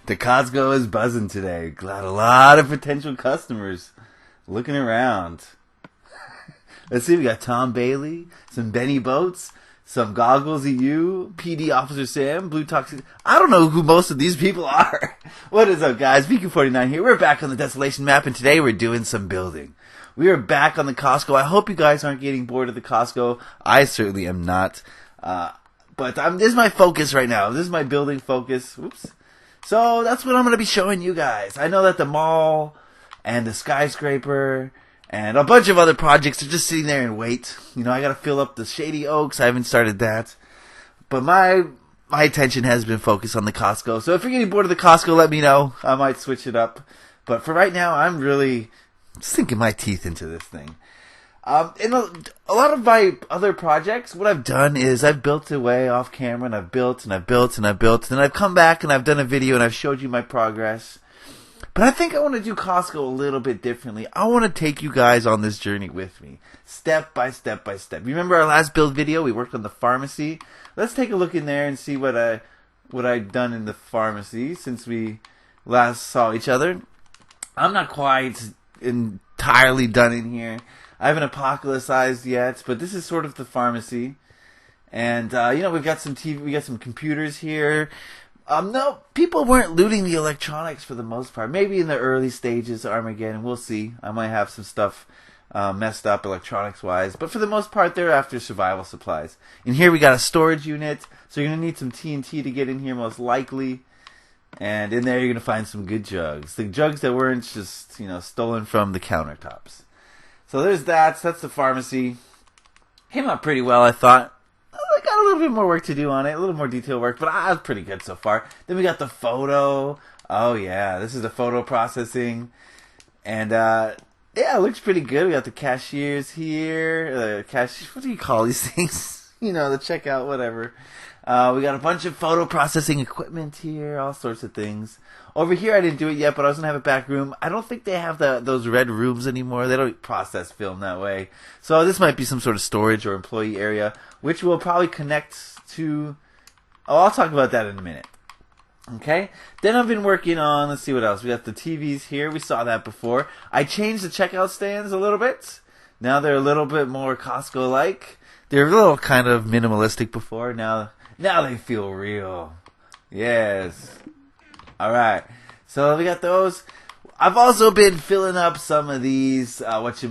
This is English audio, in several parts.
The Costco is buzzing today. Got a lot of potential customers looking around. Let's see, we got Tom Bailey, some Benny Boats, some Goggles EU, PD Officer Sam, Blue Toxic. I don't know who most of these people are. What is up, guys? Beancrew49 here. We're back on the Desolation map, and today we're doing some building. We are back on the Costco. I hope you guys aren't getting bored of the Costco. I certainly am not. But this is my focus right now. This is my building focus. Oops. So that's what I'm going to be showing you guys. I know that the mall and the skyscraper and a bunch of other projects are just sitting there and wait. You know, I got to fill up the Shady Oaks. I haven't started that. But my attention has been focused on the Costco. So if you're getting bored of the Costco, let me know. I might switch it up. But for right now, I'm really sinking my teeth into this thing. In a lot of my other projects, what I've done is I've built away off camera, and I've built, and I've built, and I've built, and then I've come back and I've done a video and I've showed you my progress. But I think I want to do Costco a little bit differently. I want to take you guys on this journey with me, step by step by step. Remember our last build video? We worked on the pharmacy. Let's take a look in there and see what I've done in the pharmacy since we last saw each other. I'm not quite entirely done in here. I haven't apocalypsized yet, but this is sort of the pharmacy. And, we've got some TV, we got some computers here. No, people weren't looting the electronics for the most part. Maybe in the early stages of Armageddon, we'll see. I might have some stuff messed up electronics-wise. But for the most part, they're after survival supplies. In here, we got a storage unit. So you're going to need some TNT to get in here, most likely. And in there, you're going to find some good jugs. The jugs that weren't just, stolen from the countertops. So there's that. That's the pharmacy. Came out pretty well, I thought. I got a little bit more work to do on it, a little more detail work, but I was pretty good so far. Then we got the photo. Oh yeah, this is the photo processing, and it looks pretty good. We got the cashiers here. What do you call these things? The checkout, whatever. We got a bunch of photo processing equipment here, all sorts of things. Over here, I didn't do it yet, but I was going to have a back room. I don't think they have those red rooms anymore. They don't process film that way. So this might be some sort of storage or employee area, which will probably connect to... I'll talk about that in a minute. Okay? Then I've been working on... Let's see what else. We got the TVs here. We saw that before. I changed the checkout stands a little bit. Now they're a little bit more Costco-like. They were a little kind of minimalistic before. Now they feel real. Yes. Alright. So we got those. I've also been filling up some of these, racks,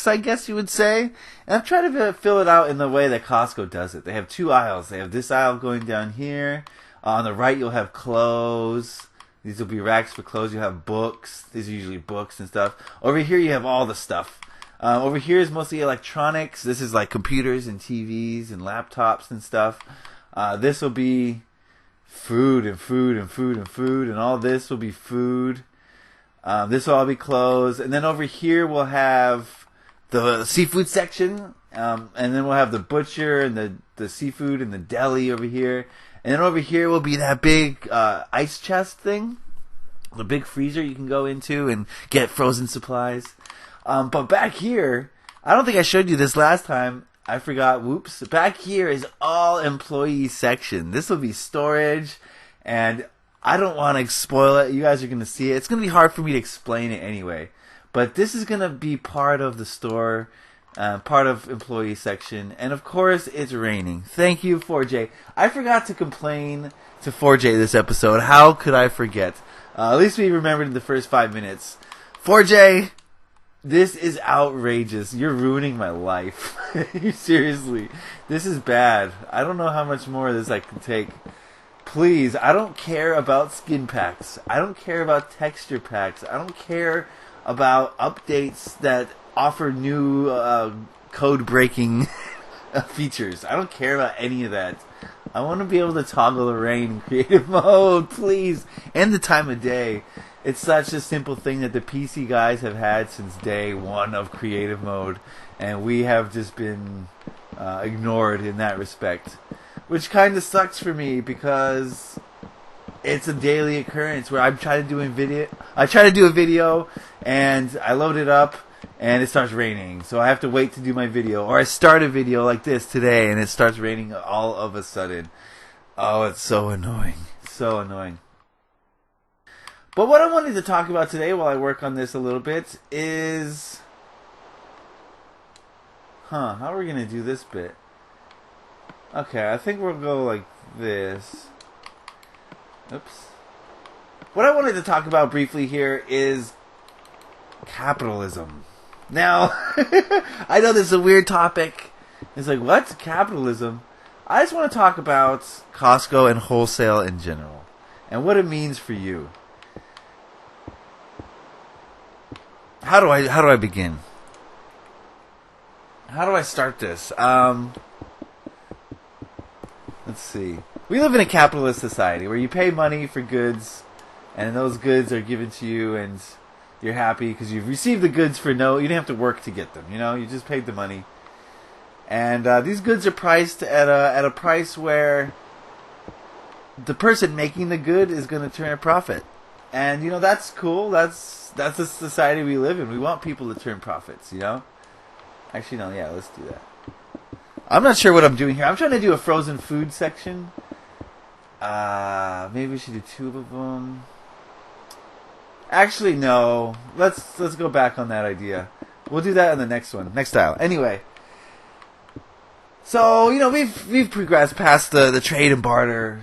I guess you would say. And I'm trying to fill it out in the way that Costco does it. They have two aisles. They have this aisle going down here. On the right, you'll have clothes. These will be racks for clothes. You'll have books. These are usually books and stuff. Over here, you have all the stuff. Over here is mostly electronics. This is like computers and TVs and laptops and stuff. This will be food and food and food and food, and all this will be food. This will all be clothes. And then over here we'll have the seafood section, and then we'll have the butcher and the seafood and the deli over here. And then over here will be that big ice chest thing, the big freezer you can go into and get frozen supplies. But back here, I don't think I showed you this last time. I forgot. Whoops. Back here is all employee section. This will be storage, and I don't want to spoil it. You guys are going to see it. It's going to be hard for me to explain it anyway. But this is going to be part of the store, part of employee section. And of course, it's raining. Thank you, 4J. I forgot to complain to 4J this episode. How could I forget? At least we remembered in the first 5 minutes. 4J... This is outrageous. You're ruining my life. Seriously. This is bad. I don't know how much more of this I can take. Please, I don't care about skin packs. I don't care about texture packs. I don't care about updates that offer new code-breaking features. I don't care about any of that. I want to be able to toggle the rain in creative mode, please. And the time of day. It's such a simple thing that the PC guys have had since day one of creative mode, and we have just been ignored in that respect, which kind of sucks for me because it's a daily occurrence where I try to do a video, and I load it up, and it starts raining, so I have to wait to do my video, or I start a video like this today, and it starts raining all of a sudden. Oh, it's so annoying. So annoying. But what I wanted to talk about today while I work on this a little bit is... how are we going to do this bit? Okay, I think we'll go like this. Oops. What I wanted to talk about briefly here is capitalism. Now, I know this is a weird topic. It's like, what's capitalism? I just want to talk about Costco and wholesale in general and what it means for you. How do I begin? How do I start this? Let's see. We live in a capitalist society where you pay money for goods, and those goods are given to you, and you're happy because you've received the goods for you didn't have to work to get them. You just paid the money, and these goods are priced at a price where the person making the good is going to turn a profit, and that's cool. That's the society we live in. We want people to turn profits. Actually, no. Yeah, let's do that. I'm not sure what I'm doing here. I'm trying to do a frozen food section. Maybe we should do 2 of them. Actually, no. Let's go back on that idea. We'll do that in the next one, next style. Anyway, so we've progressed past the trade and barter,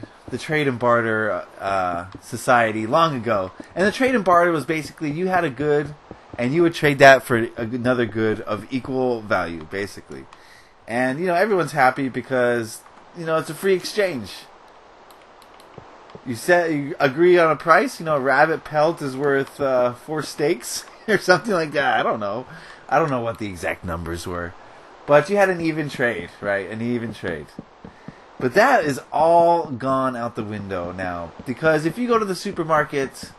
society long ago. And the trade and barter was basically you had a good, and you would trade that for another good of equal value, basically. And everyone's happy because it's a free exchange. You agree on a price. A rabbit pelt is worth 4 steaks or something like that. I don't know what the exact numbers were, but you had an even trade, right? An even trade. But that is all gone out the window now, because if you go to the supermarket,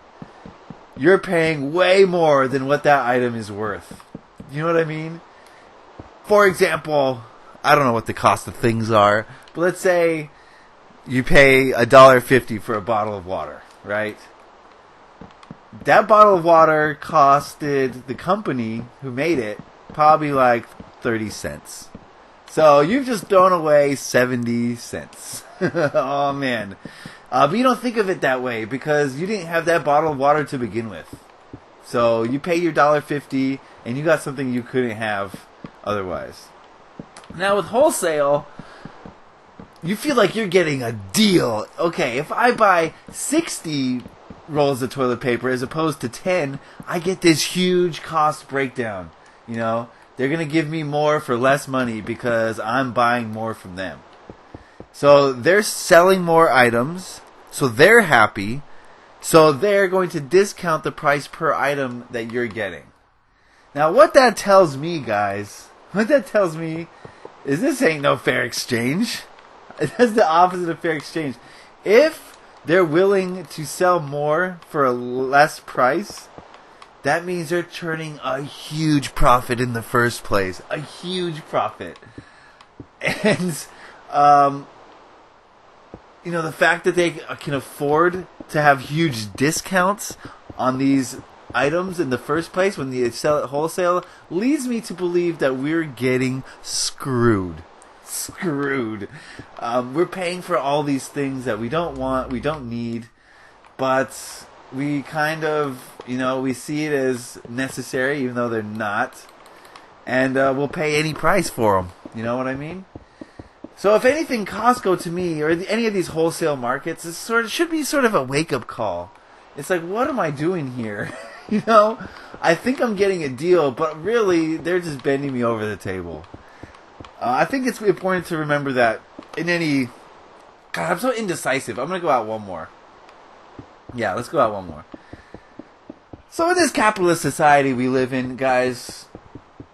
you're paying way more than what that item is worth. You know what I mean? For example, I don't know what the cost of things are, but let's say you pay $1.50 for a bottle of water, right? That bottle of water costed the company who made it probably like 30 cents. So you've just thrown away 70 cents. Oh, man. But you don't think of it that way because you didn't have that bottle of water to begin with. So you pay your $1.50 and you got something you couldn't have otherwise. Now with wholesale, you feel like you're getting a deal. Okay, if I buy 60 rolls of toilet paper as opposed to 10, I get this huge cost breakdown. They're going to give me more for less money because I'm buying more from them. So they're selling more items, so they're happy, so they're going to discount the price per item that you're getting. Now what that tells me, guys, is this ain't no fair exchange. That's the opposite of fair exchange. If they're willing to sell more for a less price, that means they're turning a huge profit in the first place. A huge profit. And, the fact that they can afford to have huge discounts on these items in the first place when they sell at wholesale leads me to believe that we're getting screwed. We're paying for all these things that we don't want, we don't need, but we kind of, we see it as necessary even though they're not, and we'll pay any price for them. You know what I mean? So if anything, Costco to me, or any of these wholesale markets, should be sort of a wake-up call. It's like, what am I doing here? I think I'm getting a deal, but really, they're just bending me over the table. I think it's important to remember that in any... God, I'm so indecisive. I'm going to go out one more. Yeah, let's go out one more. So in this capitalist society we live in, guys,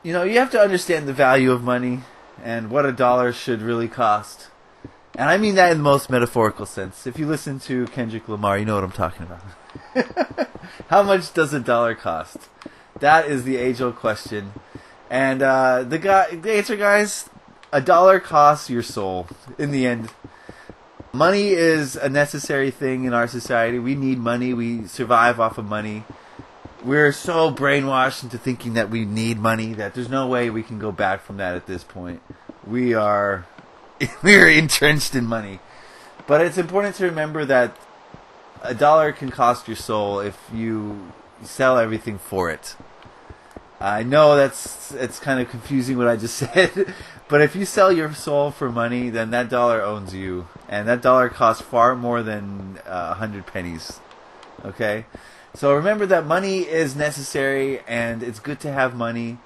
you have to understand the value of money and what a dollar should really cost. And I mean that in the most metaphorical sense. If you listen to Kendrick Lamar, you know what I'm talking about. How much does a dollar cost? That is the age-old question. And the answer, guys, a dollar costs your soul in the end. Money is a necessary thing in our society. We need money. We survive off of money. We're so brainwashed into thinking that we need money that there's no way we can go back from that at this point. We're entrenched in money. But it's important to remember that $1 can cost your soul if you sell everything for it. I know it's kind of confusing what I just said, but if you sell your soul for money, then that dollar owns you, and that dollar costs far more than 100 pennies. Okay, so remember that money is necessary, and it's good to have money,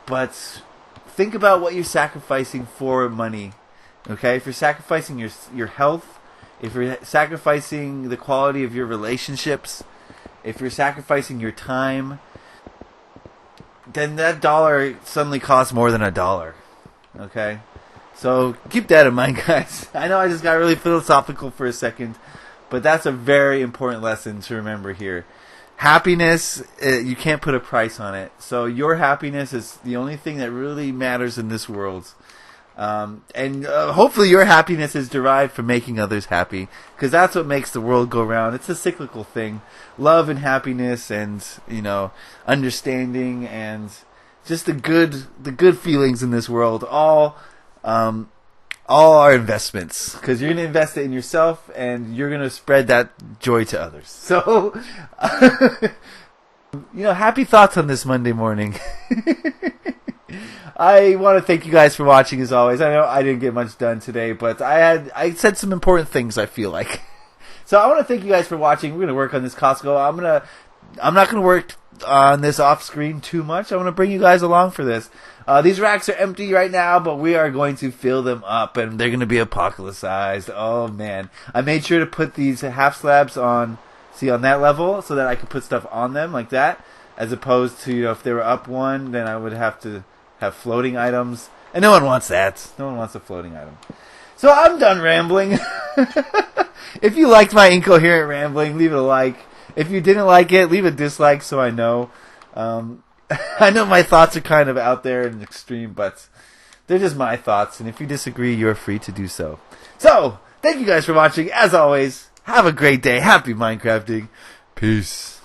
but think about what you're sacrificing for money. Okay, if you're sacrificing your health, if you're sacrificing the quality of your relationships, if you're sacrificing your time, then that dollar suddenly costs more than $1. Okay? So keep that in mind, guys. I know I just got really philosophical for a second, but that's a very important lesson to remember here. Happiness, you can't put a price on it. So your happiness is the only thing that really matters in this world. And hopefully your happiness is derived from making others happy, because that's what makes the world go round. It's a cyclical thing. Love and happiness, and understanding, and just the good feelings in this world. All are investments, because you're gonna invest it in yourself, and you're gonna spread that joy to others. So, happy thoughts on this Monday morning. I want to thank you guys for watching, as always. I know I didn't get much done today, but I said some important things, I feel like. So I want to thank you guys for watching. We're going to work on this Costco. I'm not going to work on this off screen too much. I want to bring you guys along for this. These racks are empty right now, but we are going to fill them up, and they're going to be apocalypsized. Oh man. I made sure to put these half slabs on that level, so that I could put stuff on them like that, as opposed to, if they were up one, then I would have to have floating items, and no one wants that. No one wants a floating item. So I'm done rambling. If you liked my incoherent rambling, leave it a like. If you didn't like it, leave a dislike so I know. I know my thoughts are kind of out there and extreme, but they're just my thoughts, and if you disagree, you're free to do so. So, thank you guys for watching. As always, have a great day. Happy Minecrafting. Peace.